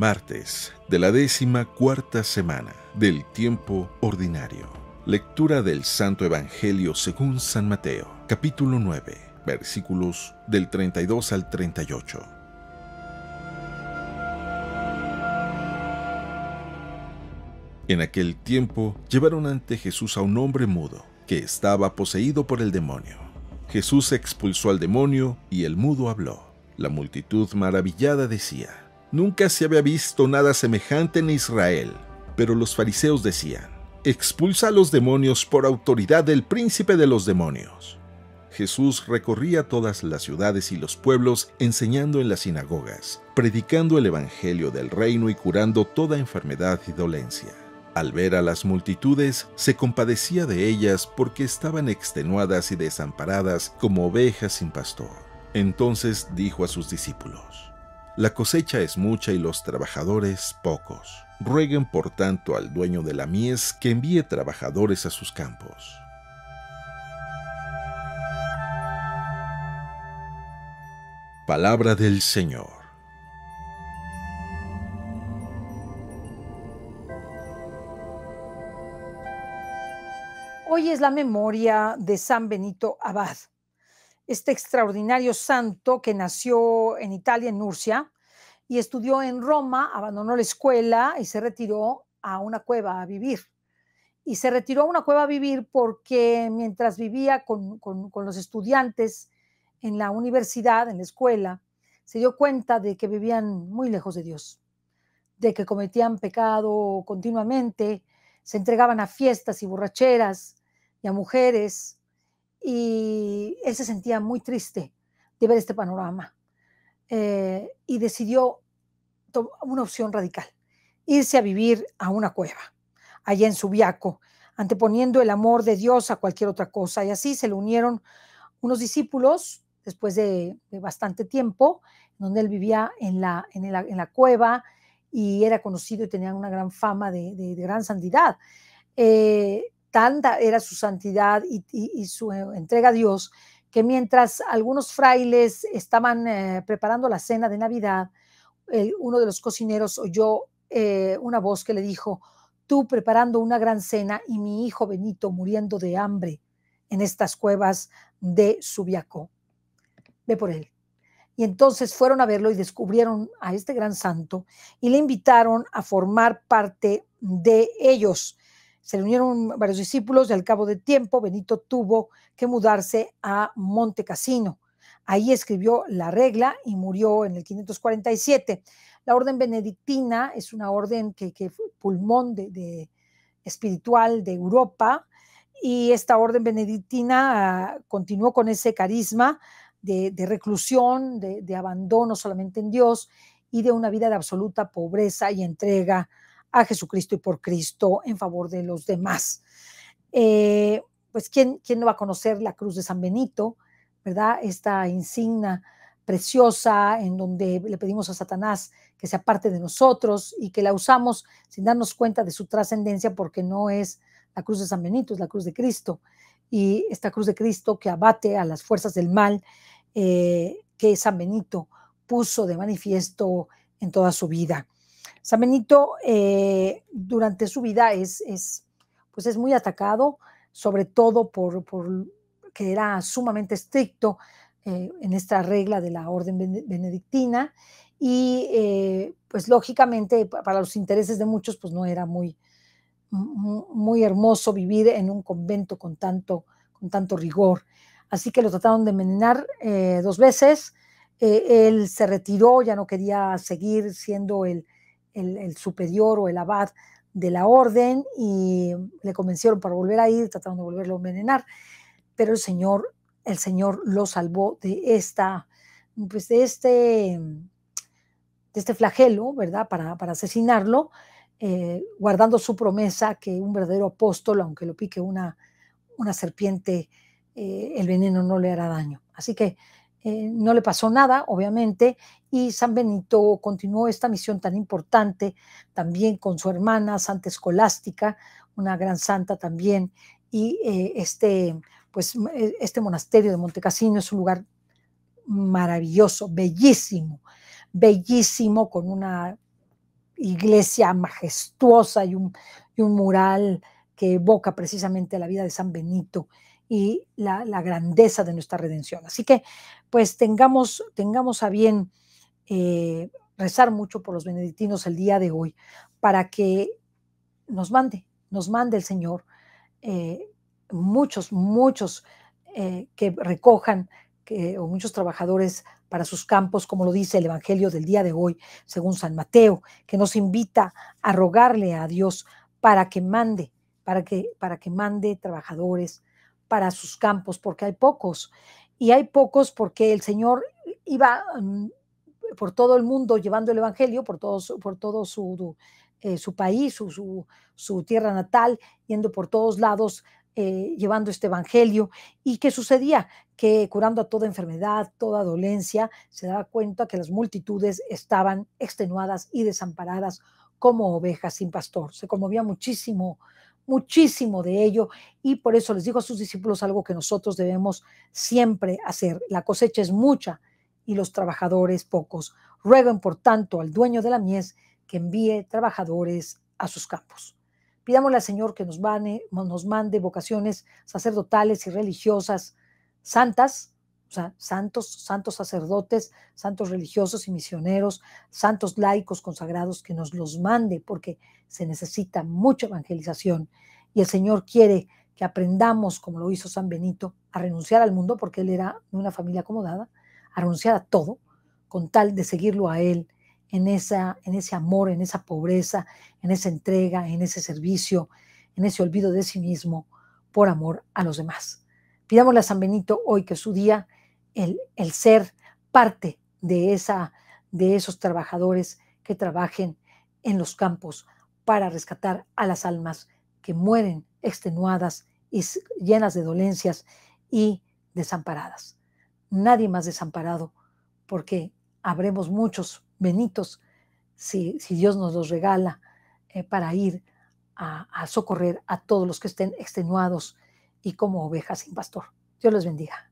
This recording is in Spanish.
Martes de la 14ª semana del tiempo ordinario. Lectura del Santo Evangelio según San Mateo, capítulo 9, versículos del 32 al 38. En aquel tiempo llevaron ante Jesús a un hombre mudo, que estaba poseído por el demonio. Jesús expulsó al demonio y el mudo habló. La multitud maravillada decía: «Nunca se había visto nada semejante en Israel». Pero los fariseos decían: «Expulsa a los demonios por autoridad del príncipe de los demonios». Jesús recorría todas las ciudades y los pueblos, enseñando en las sinagogas, predicando el evangelio del reino y curando toda enfermedad y dolencia. Al ver a las multitudes, se compadecía de ellas porque estaban extenuadas y desamparadas como ovejas sin pastor. Entonces dijo a sus discípulos: «La cosecha es mucha y los trabajadores pocos. Rueguen por tanto al dueño de la mies que envíe trabajadores a sus campos». Palabra del Señor. Hoy es la memoria de San Benito Abad, este extraordinario santo que nació en Italia, en Nurcia, y estudió en Roma, abandonó la escuela y se retiró a una cueva a vivir. Y se retiró a una cueva a vivir porque mientras vivía con los estudiantes en la universidad, en la escuela, se dio cuenta de que vivían muy lejos de Dios, de que cometían pecado continuamente, se entregaban a fiestas y borracheras y a mujeres, y él se sentía muy triste de ver este panorama, y decidió una opción radical: irse a vivir a una cueva, allá en Subiaco, anteponiendo el amor de Dios a cualquier otra cosa. Y así se le unieron unos discípulos después de bastante tiempo, donde él vivía en la cueva y era conocido y tenía una gran fama de gran santidad. Tanta era su santidad y su entrega a Dios, que mientras algunos frailes estaban preparando la cena de Navidad, uno de los cocineros oyó una voz que le dijo: «Tú preparando una gran cena y mi hijo Benito muriendo de hambre en estas cuevas de Subiaco. Ve por él». Y entonces fueron a verlo y descubrieron a este gran santo y le invitaron a formar parte de ellos. Se le unieron varios discípulos y al cabo de tiempo Benito tuvo que mudarse a Monte Cassino. Ahí escribió la regla y murió en el 547. La orden benedictina es una orden que fue pulmón espiritual de Europa, y esta orden benedictina continuó con ese carisma de reclusión, de abandono solamente en Dios y de una vida de absoluta pobreza y entrega a Jesucristo y por Cristo en favor de los demás. Pues ¿quién no va a conocer la cruz de San Benito, verdad? Esta insignia preciosa en donde le pedimos a Satanás que se aparte de nosotros y que la usamos sin darnos cuenta de su trascendencia, porque no es la cruz de San Benito, es la cruz de Cristo. Y esta cruz de Cristo que abate a las fuerzas del mal, que San Benito puso de manifiesto en toda su vida. San Benito durante su vida es muy atacado, sobre todo por que era sumamente estricto en esta regla de la orden benedictina, y pues lógicamente para los intereses de muchos pues no era muy hermoso vivir en un convento con tanto rigor. Así que lo trataron de envenenar 2 veces. Él se retiró, ya no quería seguir siendo el superior o el abad de la orden, y le convencieron para volver a ir, trataron de volverlo a envenenar, pero el Señor lo salvó de este flagelo, ¿verdad? Para asesinarlo, guardando su promesa que un verdadero apóstol, aunque lo pique una serpiente, el veneno no le hará daño. Así que no le pasó nada, obviamente, y San Benito continuó esta misión tan importante también con su hermana Santa Escolástica, una gran santa también, y este monasterio de Monte Cassino es un lugar maravilloso, bellísimo, bellísimo, con una iglesia majestuosa y un mural que evoca precisamente la vida de San Benito y la grandeza de nuestra redención. Así que, pues, tengamos a bien rezar mucho por los benedictinos el día de hoy para que nos mande el Señor eh, muchos que recojan o muchos trabajadores para sus campos, como lo dice el Evangelio del día de hoy, según San Mateo, que nos invita a rogarle a Dios para que mande, para que mande trabajadores para sus campos, porque hay pocos, y hay pocos porque el Señor iba por todo el mundo llevando el Evangelio, por todo su país, su tierra natal, yendo por todos lados llevando este Evangelio. ¿Y qué sucedía? Que curando a toda enfermedad, toda dolencia, se daba cuenta que las multitudes estaban extenuadas y desamparadas como ovejas sin pastor. Se conmovía muchísimo, muchísimo de ello, y por eso les digo a sus discípulos algo que nosotros debemos siempre hacer. La cosecha es mucha y los trabajadores pocos. Rueguen, por tanto, al dueño de la mies que envíe trabajadores a sus campos. Pidámosle al Señor que nos mande vocaciones sacerdotales y religiosas santas, o sea, santos sacerdotes, santos religiosos y misioneros, santos laicos consagrados, que nos los mande, porque se necesita mucha evangelización. Y el Señor quiere que aprendamos, como lo hizo San Benito, a renunciar al mundo, porque él era de una familia acomodada, a renunciar a todo, con tal de seguirlo a él en ese amor, en esa pobreza, en esa entrega, en ese servicio, en ese olvido de sí mismo por amor a los demás. Pidámosle a San Benito hoy, que es su día, el ser parte de esos trabajadores que trabajen en los campos para rescatar a las almas que mueren extenuadas y llenas de dolencias y desamparadas. Nadie más desamparado, porque habremos muchos benitos si Dios nos los regala para ir a socorrer a todos los que estén extenuados y como ovejas sin pastor. Dios les bendiga.